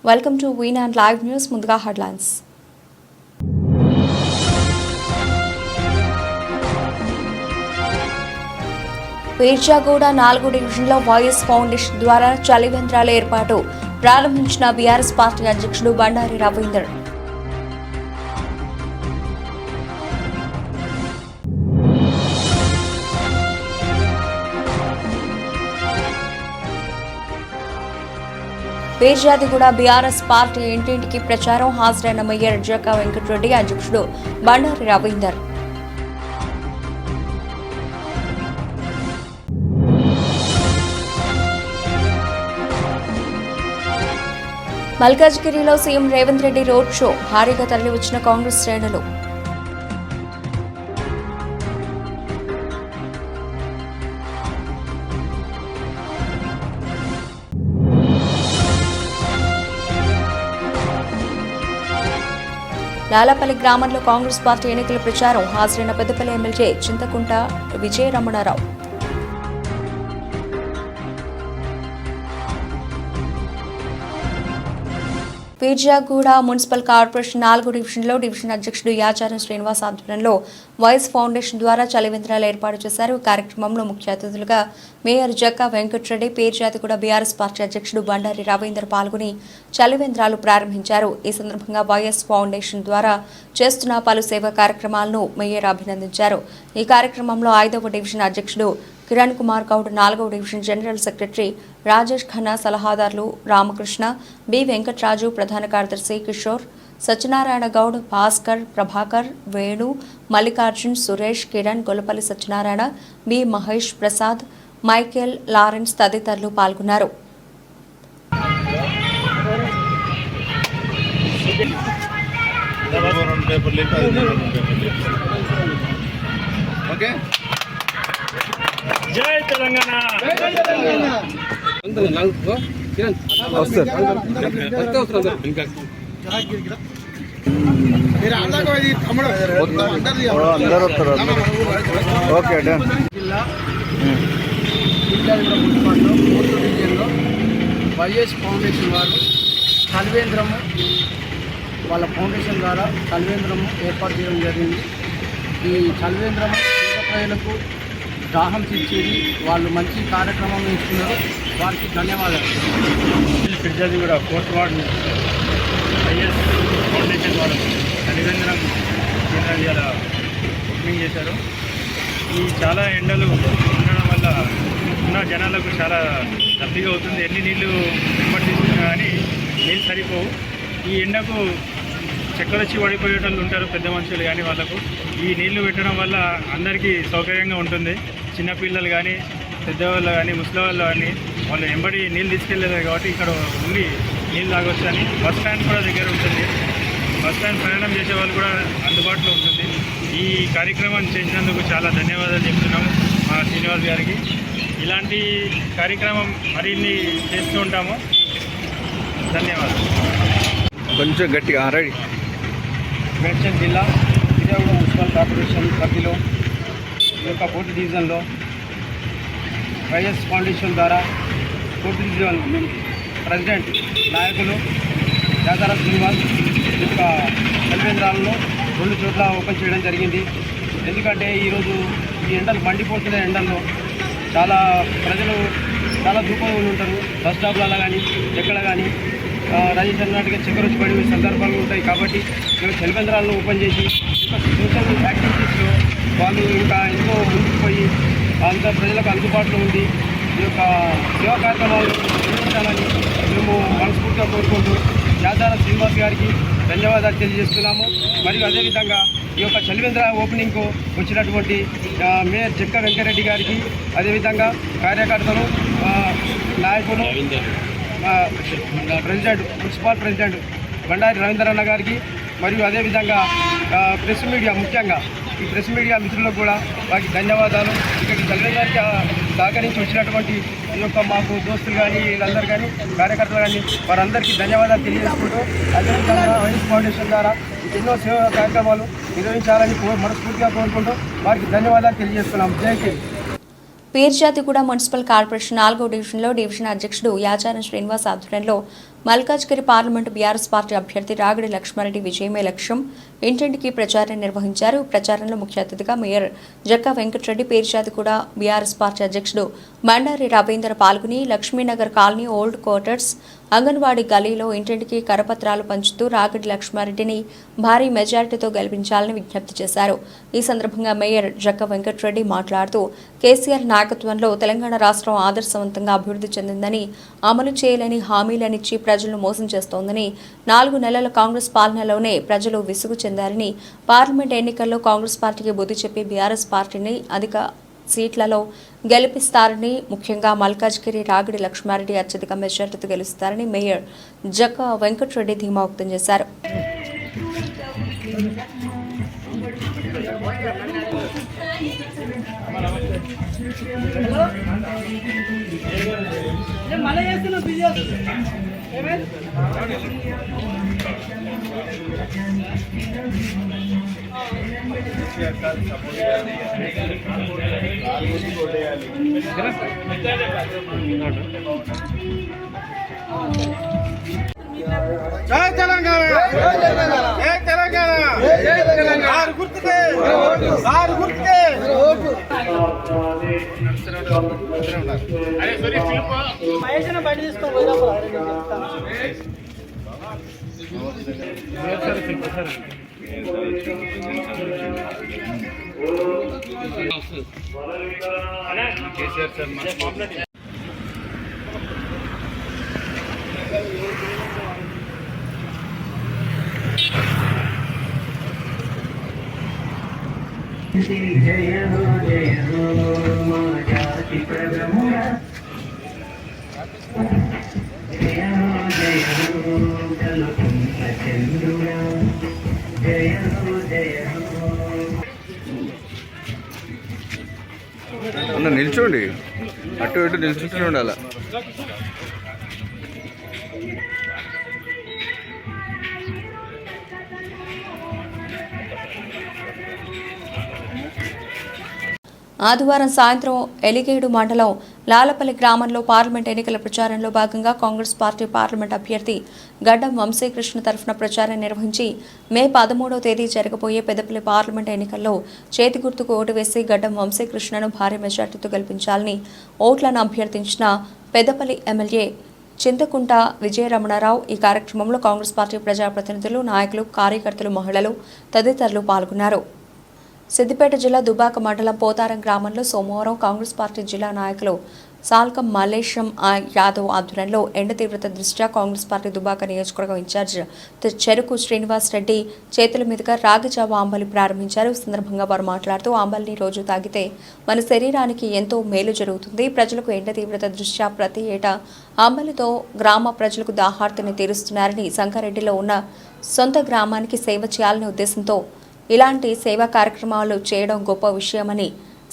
Welcome to వీన్ and live news. ముందుగా headlines. Peerzadiguda 4 డివిజన్లో వైఎస్ ఫౌండేషన్ ద్వారా చలివేంద్రాల ఏర్పాటు ప్రారంభించిన బీఆర్ఎస్ పార్టీ అధ్యక్షుడు బండారి రవీందర్. పీర్జాదిగూడ బీఆర్ఎస్ పార్టీ ఇంటింటికి ప్రచారం. హాజరైన మేయర్ జక్కా వెంకటరెడ్డి, అధ్యక్షుడు బండారి రవీందర్. మల్కాజ్గిరిలో CM Revanth Reddy road show. భారీగా తరలివచ్చిన కాంగ్రెస్ శ్రేణులు. లాలాపల్లి గ్రామంలో కాంగ్రెస్ పార్టీ ఎన్నికల ప్రచారం. హాజరైన Peddapalli MLA Chinthakunta Vijayaramanarao. Peerzadiguda municipal corporation 4 డివిజన్లో డివిజన్ అధ్యక్షుడు యాచారం శ్రీనివాస్ ఆధ్వర్యంలో వైఎస్ ఫౌండేషన్ ద్వారా చలివేంద్రాలు ఏర్పాటు చేశారు. ఈ కార్యక్రమంలో ముఖ్య అతిథులుగా మేయర్ జక్కా వెంకటరెడ్డి, పీర్జాదిగూడ బీఆర్ఎస్ పార్టీ అధ్యక్షుడు బండారి రవీందర్ పాల్గొని చలివేంద్రాలు ప్రారంభించారు. ఈ సందర్భంగా వైఎస్ ఫౌండేషన్ ద్వారా చేస్తున్న పలు సేవా కార్యక్రమాలను మేయర్ అభినందించారు. ఈ కార్యక్రమంలో 5వ డివిజన్ అధ్యక్షుడు కిరణ్ కుమార్ గౌడ్, 4వ division general secretary Rajesh Khanna, సలహాదారులు రామకృష్ణ, బి వెంకట్రాజు, ప్రధాన కార్యదర్శి Kishore, Satyanarayana Goud, Bhaskar, Prabhakar, Venu, Mallikarjun, Suresh, Kiran, Gollapalli Satyanarayana, B Mahesh Prasad, Michael, Lawrence తదితరులు పాల్గొన్నారు. జై తెలంగాణ. జిల్లా మున్సిపాలిటీలో 3 డివిజన్లో వైఎస్ ఫౌండేషన్ వారు చలివేంద్రము వాళ్ళ ఫౌండేషన్ ద్వారా చలివేంద్రము ఏర్పాటు చేయడం జరిగింది. ఈ చలివేంద్రము పేద ప్రజలకు దాహం తీర్చేది, వాళ్ళు మంచి కార్యక్రమం ఇస్తున్నారు. వారికి ధన్యవాదాలు. Peerzadiguda 4th ward YS foundation వారు చలివేంద్రం కేంద్రాల ఓపెనింగ్ చేశారు. ఈ చాలా ఎండలు ఉండడం వల్ల ఉన్న జనాలకు చాలా దప్పిగా అవుతుంది. ఎన్ని నీళ్లు తీసుకున్నా కానీ నీళ్ళు సరిపోవు. ఈ ఎండకు చక్కెర వచ్చి పడిపోయేటోళ్ళు ఉంటారు, పెద్ద మనుషులు కానీ. వాళ్ళకు ఈ నీళ్లు పెట్టడం వల్ల అందరికీ సౌకర్యంగా ఉంటుంది. చిన్నపిల్లలు కానీ, పెద్దవాళ్ళు కానీ, ముసలి వాళ్ళు కానీ వాళ్ళు ఎంబడి నీళ్ళు తీసుకెళ్ళలేదు కాబట్టి ఇక్కడ ఉండి నీళ్ళు తాగొచ్చు అని. బస్ స్టాండ్ కూడా దగ్గర ఉంటుంది. బస్ స్టాండ్ ప్రయాణం చేసే వాళ్ళు కూడా అందుబాటులో ఉంటుంది. ఈ కార్యక్రమాన్ని చేసినందుకు చాలా ధన్యవాదాలు చెప్తున్నాము మా శ్రీనివాస్ గారికి. ఇలాంటి కార్యక్రమం మరిన్ని చేస్తూ ఉంటాము. ధన్యవాదాలు. కొంచెం గట్టిగా రెడీ. మేడ్చల్ జిల్లా పీర్జాగూడ మున్సిపల్ కార్పొరేషన్ పరిధిలో ఈ యొక్క 4th డివిజన్లో వైఎస్ ఫౌండేషన్ ద్వారా 4th డివిజన్ ప్రెసిడెంట్ నాయకులు యాదార శ్రీనివాస్ ఈ యొక్క చలివేంద్రాలను 2 చోట్ల ఓపెన్ చేయడం జరిగింది. ఎందుకంటే ఈరోజు ఈ ఎండలు మండిపోతున్న ఎండల్లో చాలా ప్రజలు చాలా దూపంగా ఉంటారు. బస్ స్టాప్లలో కానీ ఎక్కడ కానీ రాజేష్ అన్నట్టుగా చక్కెర వచ్చి పడే సందర్భాలు ఉంటాయి. కాబట్టి చలివేంద్రాలను ఓపెన్ చేసి సోషల్ యాక్టివిటీస్లో వాళ్ళు ఇంకా ఎంతో ముందుకు పోయి అంత ప్రజలకు అందుబాటులో ఉంది ఈ యొక్క సేవా కార్యక్రమాలు నిర్వహించాలని మేము మనస్ఫూర్తిగా కోరుకుంటూ యాదార శ్రీనివాస్ గారికి ధన్యవాదాలు తెలియజేస్తున్నాము. మరియు అదేవిధంగా ఈ యొక్క చలివేంద్ర ఓపెనింగ్కు వచ్చినటువంటి మేయర్ జక్కా వెంకటరెడ్డి గారికి, అదేవిధంగా కార్యకర్తలు, నాయకులు, ప్రెసిడెంట్ మున్సిపల్ ప్రెసిడెంట్ బండారి రవీంద్రన్న గారికి, మరియు అదేవిధంగా ప్రెస్ మీడియా, ముఖ్యంగా ఈ ప్రెస్ మీడియా మిత్రులకు కూడా వారికి ధన్యవాదాలు. ఇక్కడికి చలివేంద్రానికి సహకరించి వచ్చినటువంటి ఈ యొక్క మాకు దోస్తులు కానీ వీళ్ళందరూ కానీ కార్యకర్తలు కానీ వారందరికీ ధన్యవాదాలు తెలియజేసుకుంటూ, అదేవిధంగా వైఎస్ ఫౌండేషన్ ద్వారా ఎన్నో సేవా కార్యక్రమాలు నిర్వహించాలని మనస్ఫూర్తిగా కోరుకుంటూ వారికి ధన్యవాదాలు తెలియజేస్తున్నాం. జై హింద్. పీర్జాదిగూడ మున్సిపల్ కార్పొరేషన్ 4వ డివిజన్లో డివిజన్ అధ్యక్షుడు యాచారం శ్రీనివాస్ ఆధ్వర్యంలో మల్కాజ్గిరి పార్లమెంటు బీఆర్ఎస్ పార్టీ అభ్యర్థి రాగిడి లక్ష్మారెడ్డి విజయమే లక్ష్యం ఇంటింటికి ప్రచారం నిర్వహించారు. ప్రచారంలో ముఖ్య అతిథిగా mayor Jakka Venkatareddy, Perchadiguda BRS party అధ్యక్షుడు బండారి రవీందర్ పాల్గొని Lakshminagar colony, old quarters, anganwadi గలీలో ఇంటింటికి కరపత్రాలు పంచుతూ రాగిడి లక్ష్మారెడ్డిని భారీ మెజారిటీతో గెలిపించాలని విజ్ఞప్తి చేశారు. ఈ సందర్భంగా మేయర్ జక్కా వెంకటరెడ్డి మాట్లాడుతూ కేసీఆర్ నాయకత్వంలో తెలంగాణ రాష్ట్రం ఆదర్శవంతంగా అభివృద్ధి చెందిందని, అమలు చేయలేని హామీలనిచ్చి ప్రజలను మోసం చేస్తోందని, 4 నెలల కాంగ్రెస్ పాలనలోనే ప్రజలు విసుగు చెందారని, పార్లమెంట్ ఎన్నికల్లో కాంగ్రెస్ పార్టీకి బుద్ధి చెప్పి బీఆర్ఎస్ పార్టీని అధిక సీట్లలో గెలిపిస్తారని, ముఖ్యంగా మల్కాజ్గిరి రాగిడి లక్ష్మారెడ్డి అత్యధిక మెజార్టీతో గెలుస్తారని మేయర్ జక్కా వెంకటరెడ్డి ధీమా వ్యక్తం చేశారు. జై తెలంగాణ, జై తెలంగాణ, జై తెలంగాణ. ఆరు గుర్తుకే, ఆరు గుర్తుకే. బయట తీసుకో. జయ హో జయ హో మా జాతి ప్రథముడా, జయ హో జయ హో కలుపుంత చంద్రుడా, జయ హో జయ హో. అన్న నిల్చోండి, అటు ఇటు నిల్చుంటూనే ఉండాలి. ఆదివారం సాయంత్రం ఎలిగేడు మండలం లాలపల్లి గ్రామంలో పార్లమెంట్ ఎన్నికల ప్రచారంలో భాగంగా కాంగ్రెస్ పార్టీ పార్లమెంట్ అభ్యర్థి గడ్డం వంశీకృష్ణ తరఫున ప్రచారం నిర్వహించి మే 13వ తేదీ జరగబోయే పెద్దపల్లి పార్లమెంట్ ఎన్నికల్లో చేతి గుర్తుకు ఓటు వేసి గడ్డం వంశీకృష్ణను భారీ మెజార్టీతో గెలిపించాలని ఓట్లను అభ్యర్థించిన పెద్దపల్లి ఎమ్మెల్యే చింతకుంట విజయరమణారావు. ఈ కార్యక్రమంలో కాంగ్రెస్ పార్టీ ప్రజాప్రతినిధులు, నాయకులు, కార్యకర్తలు, మహిళలు తదితరులు పాల్గొన్నారు. సిద్దిపేట జిల్లా దుబాక మండలం పోతారం గ్రామంలో సోమవారం కాంగ్రెస్ పార్టీ జిల్లా నాయకులు సాల్కం మల్లేశం యాదవ్ ఆధ్వర్యంలో ఎండ తీవ్రత దృష్ట్యా కాంగ్రెస్ పార్టీ దుబాక నియోజకవర్గం ఇన్ఛార్జ్ చెరుకు శ్రీనివాస్ రెడ్డి చేతుల మీదుగా రాగిజావ ఆంబలి ప్రారంభించారు. ఈ సందర్భంగా వారు మాట్లాడుతూ ఆంబలిని రోజు తాగితే మన శరీరానికి ఎంతో మేలు జరుగుతుంది. ప్రజలకు ఎండ తీవ్రత దృష్ట్యా ప్రతి ఏటా ఆంబలితో గ్రామ ప్రజలకు దాహార్తిని తీరుస్తున్నారని, సంగారెడ్డిలో ఉన్న సొంత గ్రామానికి సేవ చేయాలనే ఉద్దేశంతో ఇలాంటి సేవా కార్యక్రమాలు చేయడం గొప్ప విషయమని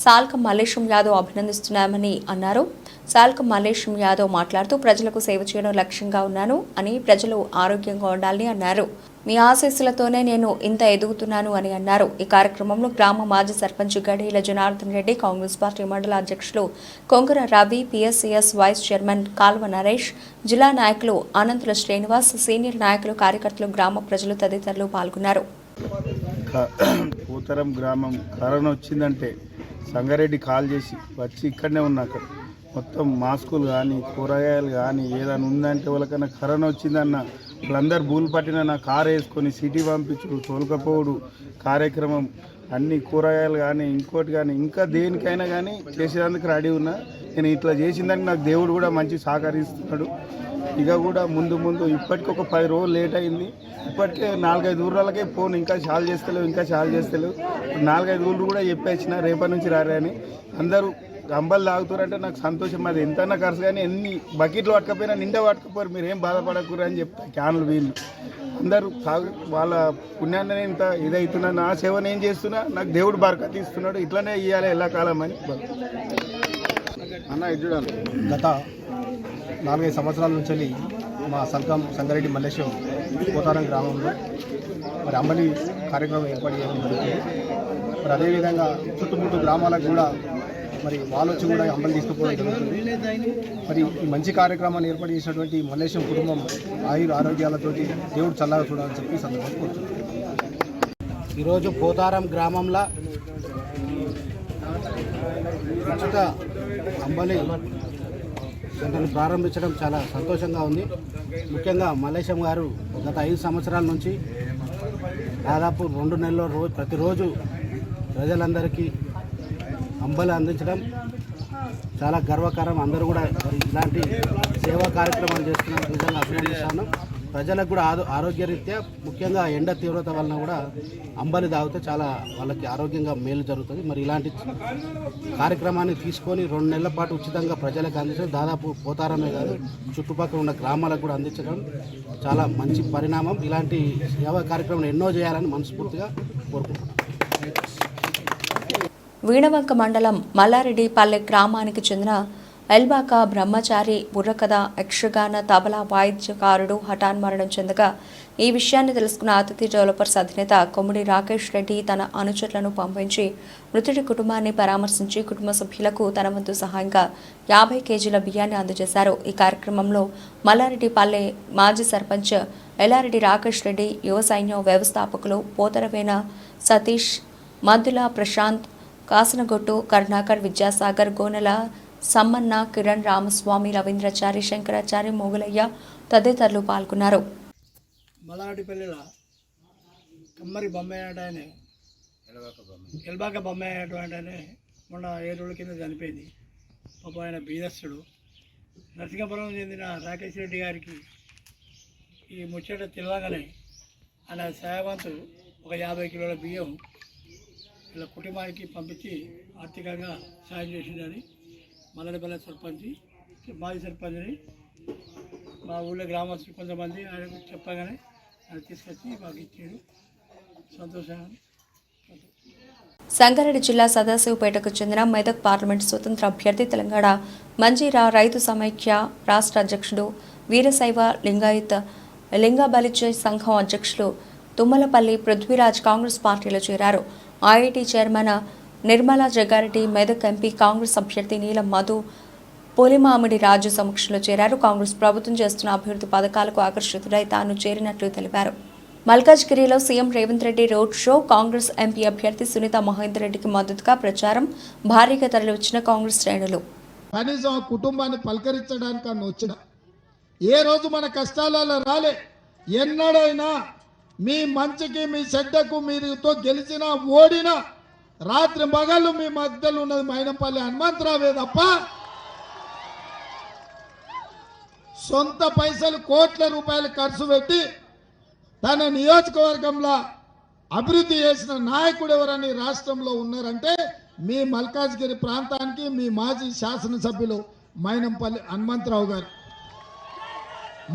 సాల్కం మల్లేశం యాదవ్ అభినందిస్తున్నామని అన్నారు. సాల్కం మల్లేశం యాదవ్ మాట్లాడుతూ ప్రజలకు సేవ చేయడం లక్ష్యంగా ఉన్నాను అని, ప్రజలు ఆరోగ్యంగా ఉండాలని అన్నారు. మీ ఆశీస్సులతోనే నేను ఇంత ఎదుగుతున్నాను అని అన్నారు. ఈ కార్యక్రమంలో గ్రామ మాజీ సర్పంచ్ గడీల జనార్దన్ రెడ్డి, కాంగ్రెస్ పార్టీ మండల అధ్యక్షులు Kongara Ravi, PSCS vice chairman Kalva Naresh, జిల్లా నాయకులు అనంతుల శ్రీనివాస్, సీనియర్ నాయకులు, కార్యకర్తలు, గ్రామ ప్రజలు తదితరులు పాల్గొన్నారు. పోతరం గ్రామం కరోనా వచ్చిందంటే సంగారెడ్డి కాల్ చేసి వచ్చి ఇక్కడనే ఉన్నా. అక్కడ మొత్తం మాస్కులు కానీ, కూరగాయలు కానీ ఏదైనా ఉందంటే వాళ్ళకన్నా కరోనా వచ్చిందన్న వాళ్ళందరూ బూలు పట్టిన నా కారు వేసుకొని సిటీ పంపించుడు, తోలుకపోవడు కార్యక్రమం, అన్ని కూరగాయలు కానీ, ఇంకోటి కానీ, ఇంకా దేనికైనా కానీ చేసేందుకు రెడీ ఉన్నా. నేను ఇట్లా చేసిందని నాకు దేవుడు కూడా మంచి సహకరిస్తున్నాడు. ఇక కూడా ముందు ముందు ఇప్పటికి ఒక 10 రోజులు లేట్ అయింది. ఇప్పటికే 4-5 ఊర్లకే ఫోన్ ఇంకా చాలు చేస్తలేవు, ఇంకా చాలు చేస్తలేవు. 4-5 ఊళ్ళు కూడా చెప్పేసిన రేపటి నుంచి రారే అని. అందరూ అంబలు తాగుతారంటే నాకు సంతోషం. అది ఎంతైనా ఖర్చు కానీ ఎన్ని బకెట్లు పట్టుకపోయినా నిండా పట్టుకపోరు, మీరు ఏం బాధపడకూరు అని చెప్తా. క్యాన్లు వీళ్ళు అందరూ తాగు వాళ్ళ పుణ్యాన్ని ఇంత ఇదవుతున్నా, నా సేవ నేను చేస్తున్నా, నాకు దేవుడు బరకత్ ఇస్తున్నాడు. ఇట్లనే ఇవ్వాలి ఎల్లకాలం అని అన్న. ఇది గత 4-5 సంవత్సరాల నుంచి మా సంగారెడ్డి మల్లేశం పోతారం గ్రామంలో మరి అంబలి కార్యక్రమం ఏర్పాటు చేయడం జరుగుతుంది. మరి అదేవిధంగా చుట్టుముట్టు గ్రామాలకు కూడా మరి వాళ్ళు వచ్చి కూడా అంబలి తీసుకుపోవడం జరుగుతుంది. మరి ఈ మంచి కార్యక్రమాన్ని ఏర్పాటు చేసినటువంటి మల్లేశం కుటుంబం ఆరోగ్యాలతోటి దేవుడు చల్లగా చూడాలని చెప్పి సందర్భంగా కోరుతున్నాను. ఈరోజు పోతారం గ్రామంలో ఉచిత అంబలి సెంటర్ను ప్రారంభించడం చాలా సంతోషంగా ఉంది. ముఖ్యంగా మల్లేశం గారు గత 5 సంవత్సరాల నుంచి దాదాపు 2 నెలల్లో ప్రతిరోజు ప్రజలందరికీ అంబలి అందించడం చాలా గర్వకారం. అందరూ కూడా ఇలాంటి సేవా కార్యక్రమాలు చేస్తున్నందుకు నిజంగా అభినందిస్తాను. ప్రజలకు కూడా ఆరోగ్యరీత్యా ముఖ్యంగా ఎండ తీవ్రత వలన కూడా అంబలి తాగితే చాలా వాళ్ళకి ఆరోగ్యంగా మేలు జరుగుతుంది. మరి ఇలాంటి కార్యక్రమాన్ని తీసుకొని 2 నెలల పాటు ఉచితంగా ప్రజలకు అందించడం, దాదాపు పోతారమే కాదు చుట్టుపక్కల ఉన్న గ్రామాలకు కూడా అందించడం చాలా మంచి పరిణామం. ఇలాంటి సేవా కార్యక్రమాలు ఎన్నో చేయాలని మనస్ఫూర్తిగా కోరుకుంటున్నాను. వీణవంక మండలం మల్లారెడ్డిపల్లె గ్రామానికి చెందిన ఎల్బాక బ్రహ్మచారి బుర్రకథ యక్షగాన తబలా వాయిద్యకారుడు హఠాన్మరణం చెందగా ఈ విషయాన్ని తెలుసుకున్న అతిథి డెవలపర్స్ అధినేత కొమ్మిడి రాకేష్ రెడ్డి తన అనుచరులను పంపించి మృతుడి కుటుంబాన్ని పరామర్శించి కుటుంబ సభ్యులకు తన వంతు సహాయంగా 50 కేజీల బియ్యాన్ని అందజేశారు. ఈ కార్యక్రమంలో మల్లారెడ్డిపల్లె మాజీ సర్పంచ్ ఎల్లారెడ్డి రాకేష్ రెడ్డి, యువ సైన్యం వ్యవస్థాపకులు పోతరవేన సతీష్, మద్దుల ప్రశాంత్, కాసనగొట్టు కరుణాకర్, విద్యాసాగర్, గోనెల సమ్మన్న, కిరణ్, రామస్వామి, రవీంద్రచారి, శంకరాచారి, మొగులయ్య తదితరులు పాల్గొన్నారు. మల్లారెడ్డిపల్లిలో కమ్మరి బొమ్మాయి అంటే ఎల్బాక బొమ్మాయి అంటే మొన్న 7 రోజుల కింద చనిపోయింది. పాప ఆయన బీదస్తుడు. నరసింహపురం చెందిన రాకేష్ రెడ్డి గారికి ఈ ముచ్చట తెలియగానే ఆయన సాయవంతులు ఒక 50 కిలోల బియ్యం ఇలా కుటుంబానికి పంపించి ఆర్థికంగా సాయం చేసిందని మల్లారెడ్డిపల్లి సర్పంచ్, మాజీ సర్పంచ్ని, మా ఊళ్ళో గ్రామస్తులు కొంతమంది ఆయనకు చెప్పగానే ఆయన తీసుకొచ్చి మాకు ఇచ్చాడు. సంతోషంగా. సంగారెడ్డి జిల్లా సదాశివపేటకు చెందిన మెదక్ పార్లమెంటు స్వతంత్ర అభ్యర్థి, తెలంగాణ మంజీరా రైతు సమైక్య రాష్ట్ర అధ్యక్షుడు, వీరశైవ లింగాయత్ లింగబలిజ సంఘం అధ్యక్షులు తుమ్మలపల్లి పృథ్వీరాజ్ కాంగ్రెస్ పార్టీలో చేరారు. IIT chairman Nirmala Jagga Reddy, Medak MP Congress అభ్యర్థి నీలం మధు పులిమామిడి రాజు సమక్షంలో చేరారు. కాంగ్రెస్ ప్రభుత్వం చేస్తున్న అభివృద్ధి పథకాలకు ఆకర్షితుడై తాను చేరినట్లు తెలిపారు. మల్కాజ్గిరిలో CM Revanth Reddy road show, Congress MP అభ్యర్థి సునీత మహేందర్ రెడ్డికి మద్దతుగా ప్రచారం, భారీగా తరలివచ్చిన కాంగ్రెస్ శ్రేణులు. కనీసం ఆ కుటుంబాన్ని పలకరించడానికన్నా వచ్చిన ఏ రోజు మన కష్టాలలో రాలే. ఎన్నడైనా మీ మంచికి మీ చెడ్డకు మీరుతో గెలిచినా ఓడినా రాత్రి మగళ్ళు మీ మధ్యలో ఉన్నది మైనంపల్లి హనుమంతరావే తప్ప సొంత పైసలు కోట్ల రూపాయలు ఖర్చు పెట్టి తన నియోజకవర్గంలో అభివృద్ధి చేసిన నాయకుడు ఎవరని రాష్ట్రంలో ఉన్నారంటే మీ మల్కాజ్గిరి ప్రాంతానికి మీ మాజీ శాసనసభ్యులు మైనంపల్లి హనుమంతరావు గారు.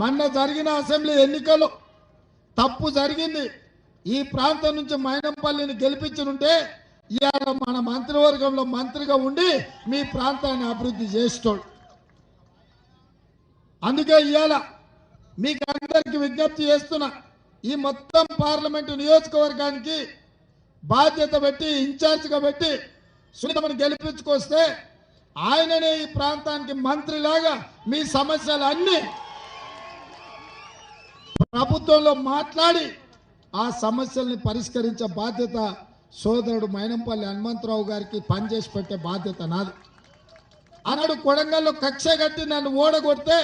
మొన్న జరిగిన అసెంబ్లీ ఎన్నికలు తప్పు జరిగింది. ఈ ప్రాంతం నుంచి మైనంపల్లిని గెలిపించుంటే ఇవాళ మన మంత్రివర్గంలో మంత్రిగా ఉండి మీ ప్రాంతాన్ని అభివృద్ధి చేస్తాడు. అందుకే ఇవాళ మీకు అందరికి విజ్ఞప్తి చేస్తున్నా, ఈ మొత్తం పార్లమెంటు నియోజకవర్గానికి బాధ్యత పెట్టి ఇన్ఛార్జ్గా పెట్టి సునీతమని గెలిపించుకొస్తే ఆయననే ఈ ప్రాంతానికి మంత్రిలాగా మీ సమస్యలు అన్నీ ప్రభుత్వంలో మాట్లాడి ఆ సమస్యల్ని పరిష్కరించే బాధ్యత సోదరుడు మైనంపల్లి హనుమంతరావు గారికి పనిచేసి పెట్టే బాధ్యత నాది. అన్నాడు కొడంగల్లో కక్ష కట్టి నన్ను ఓడగొడితే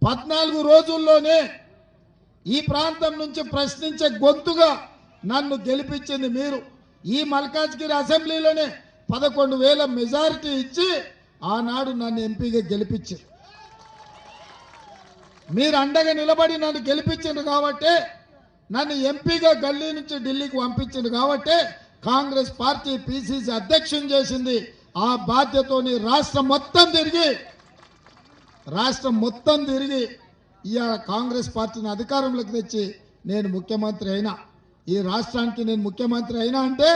14 రోజుల్లోనే ఈ ప్రాంతం నుంచి ప్రశ్నించే గొంతుగా నన్ను గెలిపించింది మీరు. ఈ మల్కాజ్గిరి అసెంబ్లీలోనే 11,000 మెజారిటీ ఇచ్చి ఆనాడు నన్ను ఎంపీగా గెలిపించారు. మీరు అండగా నిలబడి నన్ను గెలిపించింది కాబట్టి, నన్ను ఎంపీగా గల్లీ నుంచి ఢిల్లీకి పంపించింది కాబట్టి కాంగ్రెస్ పార్టీ పిసిసి అధ్యక్షుని చేసింది. ఆ బాధ్యతని రాష్ట్రం మొత్తం తిరిగి ఇవాళ కాంగ్రెస్ పార్టీని అధికారంలోకి తెచ్చి నేను ముఖ్యమంత్రి అయినా, ఈ రాష్ట్రానికి నేను ముఖ్యమంత్రి అయినా అంటే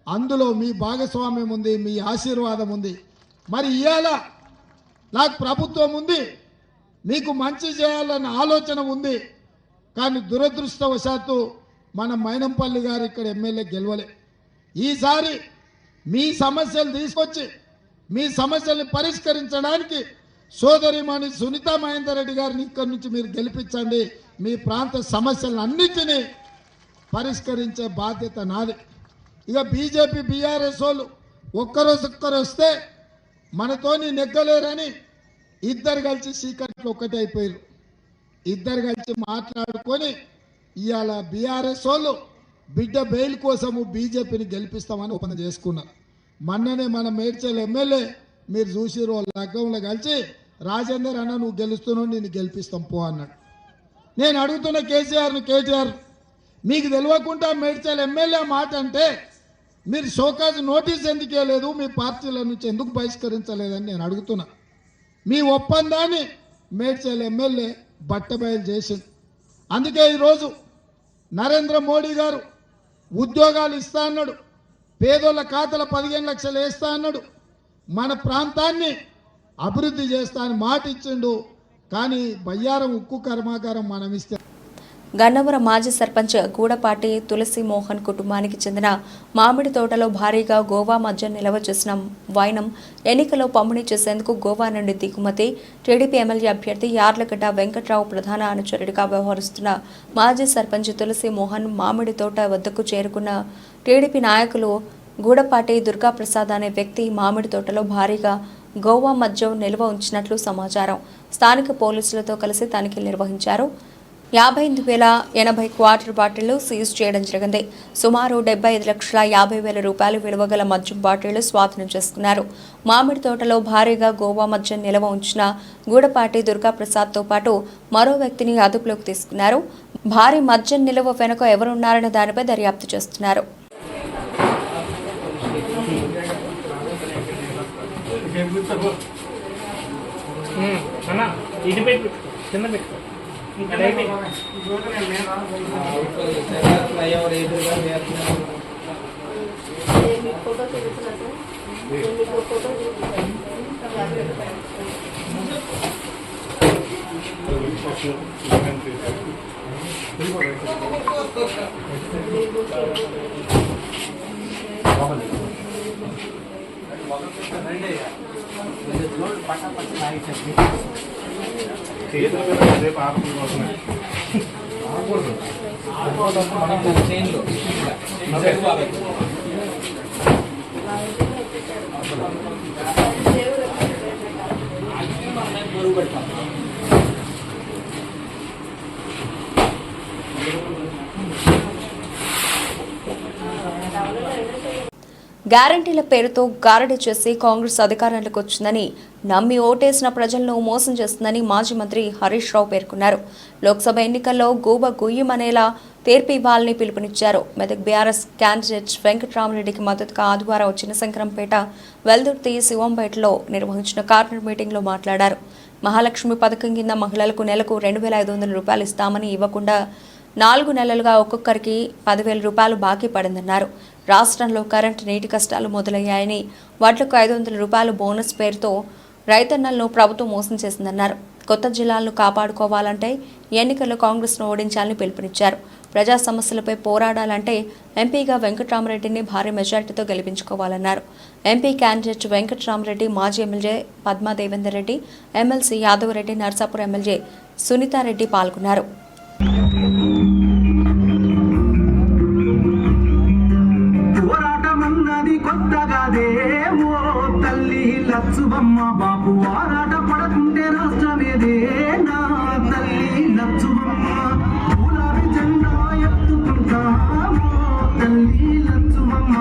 అందులో మీ భాగస్వామ్యం ఉంది, మీ ఆశీర్వాదం ఉంది. మరి ఇవాళ నాకు ప్రభుత్వం ఉంది, మీకు మంచి చేయాలన్న ఆలోచన ఉంది. కానీ దురదృష్టవశాత్తు మన మైనంపల్లి గారు ఇక్కడ ఎమ్మెల్యే గెలవలే. ఈసారి మీ సమస్యలు తీసుకొచ్చి మీ సమస్యల్ని పరిష్కరించడానికి సోదరిమణి సునీతా మహేందర్ రెడ్డి గారిని ఇక్కడి నుంచి మీరు గెలిపించండి. మీ ప్రాంత సమస్యలన్నింటినీ పరిష్కరించే బాధ్యత నాది. ఇక బీజేపీ బీఆర్ఎస్ వాళ్ళు ఒక్కరు వస్తే మనతోని నెగ్గలేరని ఇద్దరు కలిసి సీక్రెట్లు ఒక్కటే అయిపోయారు. ఇద్దరు కలిసి మాట్లాడుకొని ఇవాళ బీఆర్ఎస్ వాళ్ళు బిడ్డ బెయిల్ కోసము బీజేపీని గెలిపిస్తామని ఒప్పందం చేసుకున్నారు. మొన్ననే మన మేడ్చల్ ఎమ్మెల్యే మీరు చూసిరు లగ్గంలో కలిసి రాజేందర్ అన్న నువ్వు గెలుస్తున్నావు నేను గెలిపిస్తాం పో అన్నాడు. నేను అడుగుతున్న కేటీఆర్ మీకు తెలియకుండా మేడ్చల్ ఎమ్మెల్యే మాట అంటే మీరు షోకాజ్ నోటీస్ ఎందుకు ఇవ్వలేదు, మీ పార్టీల నుంచి ఎందుకు బహిష్కరించలేదని నేను అడుగుతున్నా. మీ ఒప్పందాన్ని మేడ్చల్ ఎమ్మెల్యే బట్టబయలు చేసింది. అందుకే ఈరోజు నరేంద్ర మోడీ గారు ఉద్యోగాలు ఇస్తా అన్నాడు, పేదోళ్ళ ఖాతాలో 15 లక్షలు వేస్తా అన్నాడు, మన ప్రాంతాన్ని అభివృద్ధి చేస్తా అని మాట ఇచ్చిండు. కానీ బయ్యారం ఉక్కు కర్మాగారం మనం ఇస్తే గన్నవరం మాజీ సర్పంచ్ గూడపాటి తులసి మోహన్ కుటుంబానికి చెందిన మామిడి తోటలో భారీగా గోవా మద్యం నిల్వ చేసిన వైనం ఎన్నికల్లో పంపిణీ చేసేందుకు గోవా నుండి దిగుమతి. టీడీపీ ఎమ్మెల్యే అభ్యర్థి యార్లగడ్డ వెంకట్రావు ప్రధాన అనుచరుడిగా వ్యవహరిస్తున్న మాజీ సర్పంచ్ తులసి మోహన్ మామిడి తోట వద్దకు చేరుకున్న టీడీపీ నాయకులు గూడపాటి దుర్గాప్రసాద్ అనే వ్యక్తి మామిడి తోటలో భారీగా గోవా మద్యం నిల్వ ఉంచినట్లు సమాచారం. స్థానిక పోలీసులతో కలిసి తనిఖీలు నిర్వహించారు. 58,080 క్వార్టర్ బాటిళ్లు సీజ్ చేయడం జరిగింది. సుమారు 75,50,000 రూపాయలు విలువగల మద్యం బాటిళ్లు స్వాధీనం చేసుకున్నారు. మామిడి తోటలో భారీగా గోవా మద్యం నిల్వ ఉంచిన గూడపాటి దుర్గాప్రసాద్తో పాటు మరో వ్యక్తిని అదుపులోకి తీసుకున్నారు. భారీ మద్యం నిల్వ వెనుక ఎవరున్నారనే దానిపై దర్యాప్తు చేస్తున్నారు. గ్యారంటీల పేరుతో గారడీ చేసి కాంగ్రెస్ అధికారంలోకి వచ్చిందని నమ్మి ఓటేసిన ప్రజలను మోసం చేస్తుందని మాజీ మంత్రి హరీష్ రావు పేర్కొన్నారు. లోక్సభ ఎన్నికల్లో గూబ గుయ్యమనేలా తీర్పు ఇవ్వాలని పిలుపునిచ్చారు. మెదక్ బీఆర్ఎస్ క్యాండిడేట్ వెంకట్రామరెడ్డికి మద్దతుగా ఆదివారం చిన్నశంకరంపేట, వెల్దుర్తి, శివంపేటలో నిర్వహించిన కార్నర్ మీటింగ్లో మాట్లాడారు. మహాలక్ష్మి పథకం కింద మహిళలకు నెలకు 2,500 రూపాయలు ఇస్తామని ఇవ్వకుండా 4 నెలలుగా ఒక్కొక్కరికి 10,000 రూపాయలు బాకీ పడిందన్నారు. రాష్ట్రంలో కరెంటు, నీటి కష్టాలు మొదలయ్యాయని, వడ్లకు 500 రూపాయలు బోనస్ పేరుతో రైతన్నలను ప్రభుత్వం మోసం చేసిందన్నారు. కొత్త జిల్లాలను కాపాడుకోవాలంటే ఎన్నికల్లో కాంగ్రెస్ను ఓడించాలని పిలుపునిచ్చారు. ప్రజా సమస్యలపై పోరాడాలంటే ఎంపీగా వెంకట్రామరెడ్డిని భారీ మెజార్టీతో గెలిపించుకోవాలన్నారు. ఎంపీ క్యాండిడేట్ వెంకట్రామరెడ్డి, మాజీ MLA Padma Devender Reddy, MLC Yadava Reddy, Narsapur MLA Sunitha Reddy పాల్గొన్నారు. లచ్చుబమ్మ బాబు ఆరాట పడకుంటే రాష్ట్రమేదే నా తల్లి లచ్చుబమ్మ గులాబీ జెండా ఎత్తుకుంటామో తల్లి లచ్చుబమ్మ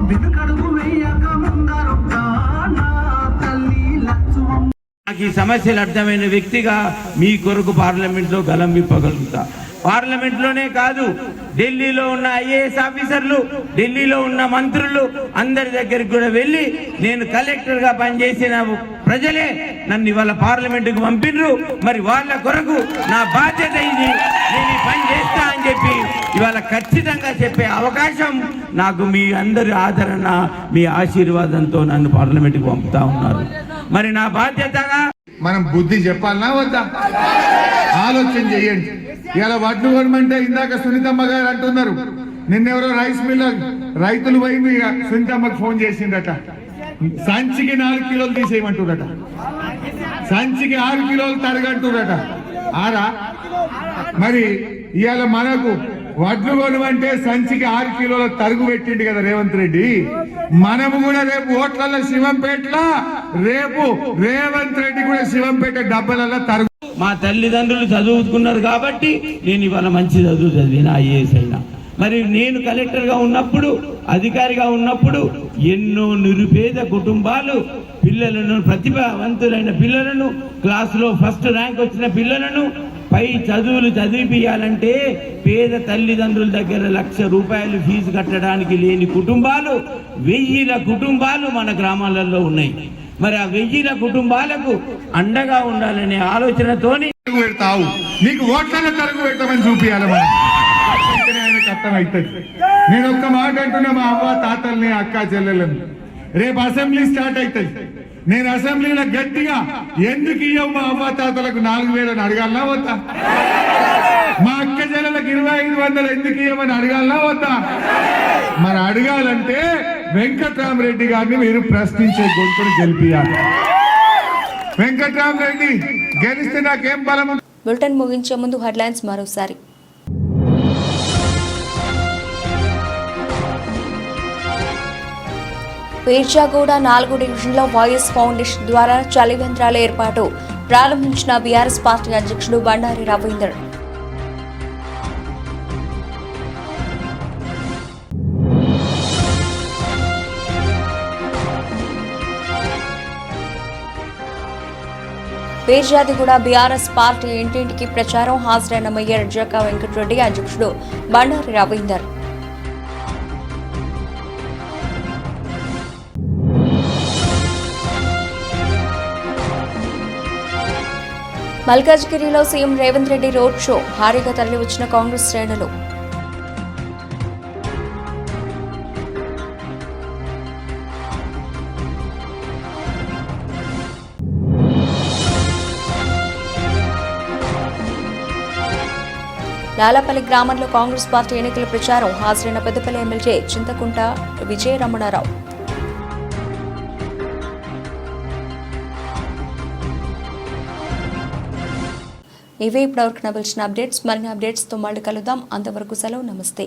వెనుకడుగు వేయక ముందరొక్క నా తల్లి లచ్చుబమ్మ. నాకు ఈ సమస్యలు అర్థమైన వ్యక్తిగా మీ కొరకు పార్లమెంట్లో గలం విప్పగలుగుతా. పార్లమెంట్లోనే కాదు, ఢిల్లీలో ఉన్న ఐఏఎస్ ఆఫీసర్లు, ఢిల్లీలో ఉన్న మంత్రులు అందరి దగ్గరికి కూడా వెళ్ళి నేను కలెక్టర్గా పనిచేసిన ప్రజలే నన్ను ఇవాళ పార్లమెంటుకు పంపినరు. మరి వాళ్ళ కొరకు నా బాధ్యత ఇది, నేను ఈ పని చేస్తా అని చెప్పి ఇవాళ ఖచ్చితంగా చెప్పే అవకాశం నాకు మీ అందరి ఆదరణ, మీ ఆశీర్వాదంతో నన్ను పార్లమెంటుకు పంపుతా ఉన్నారు. మరి నా బాధ్యతగా మనం బుద్ధి చెప్పాలనా వద్దా? ఆలోచన చేయండి. ఇలా వడ్లు కొనమంటే ఇందాక సునీతమ్మ గారు అంటున్నారు, నిన్నెవరో రైస్ మిల్ రైతులు పోయింది, సునీతమ్మకు ఫోన్ చేసిందట, సంచికి 4 కిలోలు తీసేయమంటురట, సంచికి 6 కిలోలు తరగంటురట. ఆరా మరి ఇవాళ మనకు వడ్లు కొనమంటే సంచికి 6 కిలోల తరుగు పెట్టిండు కదా రేవంత్ రెడ్డి. మనము కూడా రేపు ఓట్లలో శివంపేటలో రేపు రేవంత్ రెడ్డి కూడా శివంపేట డబ్బలలో తరుగు. మా తల్లిదండ్రులు చదువుకున్నారు కాబట్టి నేను ఇవాళ మంచి చదువు చదివిన, ఐఏఎస్ అయినా. మరి నేను కలెక్టర్గా ఉన్నప్పుడు, అధికారిగా ఉన్నప్పుడు ఎన్నో నిరుపేద కుటుంబాలు పిల్లలను, ప్రతిభావంతులైన పిల్లలను, క్లాసులో ఫస్ట్ ర్యాంక్ వచ్చిన పిల్లలను పై చదువులు చదివిపియాలంటే పేద తల్లిదండ్రుల దగ్గర ₹1,00,000 ఫీజు కట్టడానికి లేని కుటుంబాలు 1000 కుటుంబాలు మన గ్రామాలలో ఉన్నాయి. మరి ఆ 1000 కుటుంబాలకు అండగా ఉండాలనే ఆలోచనతోని పెడతావు, నీకు ఓట్లలో తరుగు పెట్టమని చూపించాలి. ఆయనకు అర్థమవుతుంది. నేను ఒక్క మాట అంటున్నా, మా అవ్వ తాతల్ని, అక్క చెల్లెలను, రేపు అసెంబ్లీ స్టార్ట్ అవుతుంది. నేను అసెంబ్లీలో గట్టిగా ఎందుకు ఇవ్వవు మా అవ్వ తాతలకు 4,000 అడగాలనా వద్దా? మా అక్క చెల్లెలకు 2,500 ఎందుకు ఇవ్వమని అడగాలనా వద్దా? మరి అడగాలంటే వెంకట్రామరెడ్డి గారిని మీరు ప్రశ్నించే గొంతును గెలిపియాలి. వెంకట్రామరెడ్డి గెలిస్తే నాకేం బలం? బులెటిన్ ముగించే ముందు హెడ్లైన్స్ మరోసారి. పీర్జాగూడ 4 డివిజన్లో వైఎస్ ఫౌండేషన్ ద్వారా చలివేంద్రాల ఏర్పాటు ప్రారంభించిన బీఆర్ఎస్ పార్టీ అధ్యక్షుడు బండారి రవీందర్. పీర్జాదిగూడ బీఆర్ఎస్ పార్టీ ఇంటింటికి ప్రచారం హాజరైన మేయర్ జక్కా వెంకటరెడ్డి, అధ్యక్షుడు బండారి రవీందర్. మల్కాజ్గిరిలో CM Revanth Reddy road show, భారీగా తరలివచ్చిన కాంగ్రెస్ శ్రేణులు. లాలాపల్లి గ్రామంలో కాంగ్రెస్ పార్టీ ఎన్నికల ప్రచారం, హాజరైన పెద్దపల్లి ఎమ్మెల్యే చింతకుంట విజయ రమణారావు. ఇవే ఇప్పటివరకు నవల్సిన అప్డేట్స్. మరిన్ని అప్డేట్స్తో మళ్ళీ కలుద్దాం. అంతవరకు సెలవు, నమస్తే.